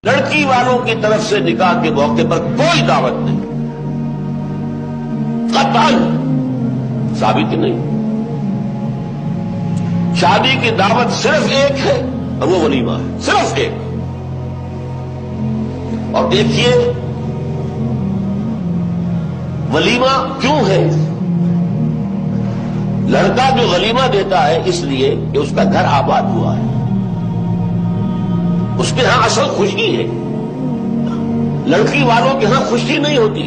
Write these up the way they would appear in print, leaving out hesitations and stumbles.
لڑکی والوں کی طرف سے نکاح کے موقع پر کوئی دعوت نہیں، قطعاً ثابت نہیں۔ شادی کی دعوت صرف ایک ہے اور وہ ولیمہ ہے، صرف ایک۔ اور دیکھیے ولیمہ کیوں ہے؟ لڑکا جو ولیمہ دیتا ہے اس لیے کہ اس کا گھر آباد ہوا ہے، اس کے ہاں اصل خوشی ہے۔ لڑکی والوں کے ہاں خوشی نہیں ہوتی،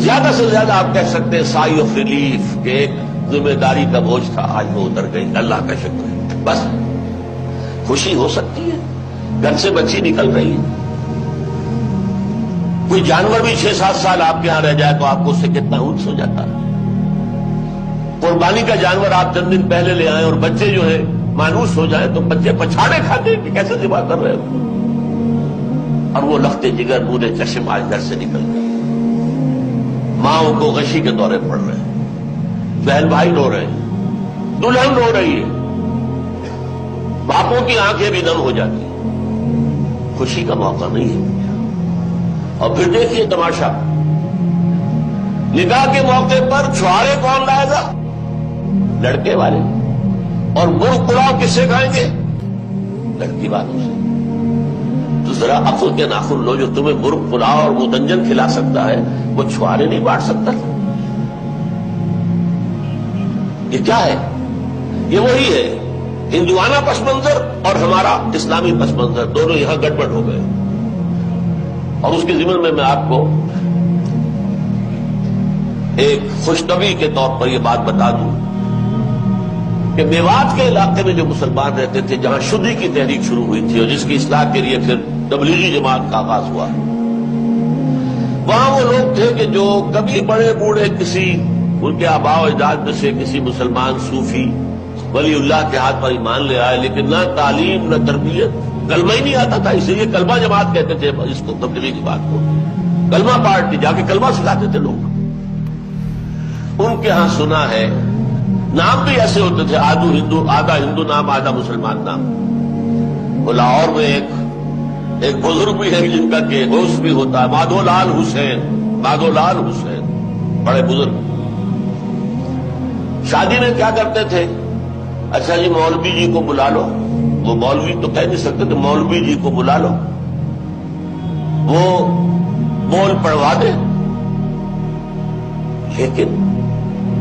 زیادہ سے زیادہ آپ کہہ سکتے ہیں سائی آف ریلیف، کہ ایک ذمہ داری کا بوجھ تھا آج وہ اتر گئی، اللہ کا شکر ہے، بس خوشی ہو سکتی ہے۔ گھر سے بچی نکل رہی ہے، کوئی جانور بھی 6-7 سال آپ کے ہاں رہ جائے تو آپ کو اس سے کتنا انس ہو جاتا ہے۔ قربانی کا جانور آپ چند دن پہلے لے آئے اور بچے جو ہے مانوس ہو جائے تو بچے پچھاڑے کھاتے ہیں کہ کیسے ذبح کر رہے ہو، اور وہ لخت جگر بونے چشم آج گھر سے نکل گئے۔ ماؤں کو غشی کے دورے پڑ رہے ہیں، بہن بھائی رو رہے ہیں، دلہن رو رہی ہے، باپوں کی آنکھیں بھی نم ہو جاتی ہیں، خوشی کا موقع نہیں ہے۔ اور پھر دیکھیے تماشا، نکاح کے موقع پر چھوارے کون لائے گا؟ لڑکے والے، اور مرغ پلاؤ کس سے کھائیں گے؟ لڑکی والوں سے۔ تو ذرا عقل کے ناخن لو، جو تمہیں مرغ پلاؤ اور مدنجن کھلا سکتا ہے وہ چھوارے نہیں بانٹ سکتا۔ یہ کیا ہے؟ یہ وہی ہے ہندوانہ پس منظر اور ہمارا اسلامی پس منظر، دونوں یہاں گڑبڑ ہو گئے۔ اور اس کے ضمن میں آپ کو ایک خوشنوی کے طور پر یہ بات بتا دوں کہ میوات کے علاقے میں جو مسلمان رہتے تھے، جہاں شدی کی تحریک شروع ہوئی تھی اور جس کی اصلاح کے لیے پھر تبلیغی جماعت کا آغاز ہوا، وہاں وہ لوگ تھے کہ جو کبھی بڑے بوڑھے کسی ان کے آباء و اجداد میں سے کسی مسلمان صوفی ولی اللہ کے ہاتھ پر ایمان لے آئے، لیکن نہ تعلیم نہ تربیت، کلمہ ہی نہیں آتا تھا، اس لیے کلمہ جماعت کہتے تھے اس کو، تبلیغی کی بات کو کلمہ پارٹی، جا کے کلمہ سکھاتے تھے لوگ۔ ان کے ہاں سنا ہے نام بھی ایسے ہوتے تھے، آدھا ہندو نام آدھا مسلمان نام۔ وہ لاہور میں ایک بزرگ بھی ہے جن کا کہ ہوش بھی ہوتا ہے، مادھو لال حسین، بڑے بزرگ۔ شادی میں کیا کرتے تھے؟ اچھا جی مولوی جی کو بلا لو، وہ مولوی تو کہہ نہیں سکتے تو مولوی جی کو بلا لو، وہ بول پڑھوا دے۔ لیکن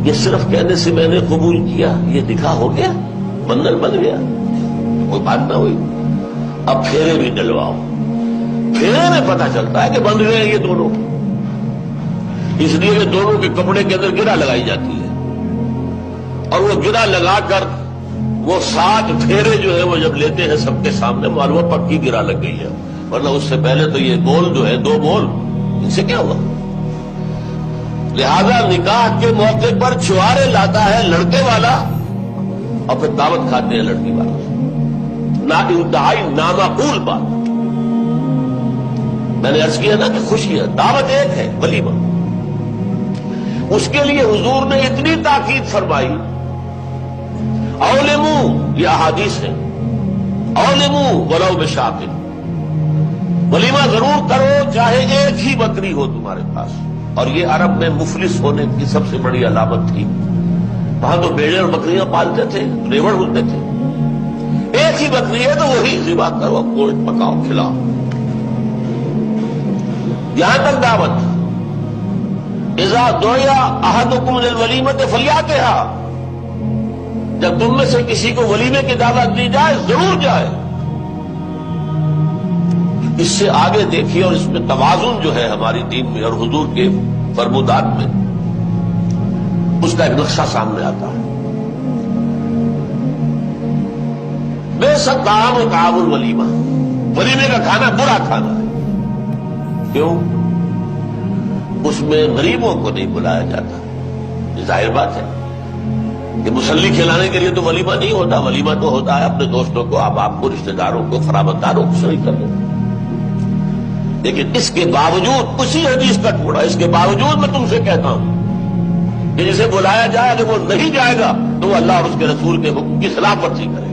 یہ صرف کہنے سے میں نے قبول کیا، یہ دکھا ہو گیا، بندر بن گیا، کوئی بات نہ ہوئی۔ اب پھیرے بھی ڈلواؤ، پھیرے میں پتہ چلتا ہے کہ بن گئے یہ دونوں، اس لیے کہ دونوں کے کپڑے کے اندر گرہ لگائی جاتی ہے، اور وہ گرہ لگا کر وہ 7 پھیرے جو ہے وہ جب لیتے ہیں سب کے سامنے، معلوم پکی گرہ لگ گئی ہے، ورنہ اس سے پہلے تو یہ بول جو ہے 2 بول، ان سے کیا ہوا؟ لہذا نکاح کے موقع پر چھوارے لاتا ہے لڑکے والا اور پھر دعوت کھاتے ہیں لڑکی والا، نہ انتہائی نامعقول بات۔ میں نے عرض کیا نا کہ خوشی ہے، دعوت ایک ہے، ولیمہ۔ اس کے لیے حضور نے اتنی تاکید فرمائی، اولموا، یہ احادیث ہے، اولموا ولو بشاۃ، ولیمہ ضرور کرو چاہے ایک ہی بکری ہو تمہارے پاس۔ اور یہ عرب میں مفلس ہونے کی سب سے بڑی علامت تھی، وہاں تو بیڑے اور بکریاں پالتے تھے، ریوڑ ہوتے تھے، ایک ہی بکری ہے تو وہی ذبح کرو، گوشت پکاؤ کھلاؤ۔ یہاں تک دعوت، اذا دعی احدکم للولیمۃ فلیأتها، جب تم میں سے کسی کو ولیمے کی دعوت دی جائے ضرور جائے۔ اس سے آگے دیکھیے، اور اس میں توازن جو ہے ہماری دین میں اور حضور کے فرمودات میں، اس کا ایک نقشہ سامنے آتا ہے۔ بے شک طعام و طعام الولیمہ، ولیمے کا کھانا برا کھانا ہے۔ کیوں؟ اس میں غریبوں کو نہیں بلایا جاتا، یہ ظاہر بات ہے کہ مسلی کھلانے کے لیے تو ولیمہ نہیں ہوتا، ولیمہ تو ہوتا ہے اپنے دوستوں کو، آپ کو، رشتہ داروں کو، قرابتداروں کو شریک کرنے۔ لیکن اس کے باوجود، اسی حدیث کا ٹکڑا، اس کے باوجود میں تم سے کہتا ہوں کہ جسے بلایا جائے اگر وہ نہیں جائے گا تو وہ اللہ اور اس کے رسول کے حکم کی خلاف ورزی کرے۔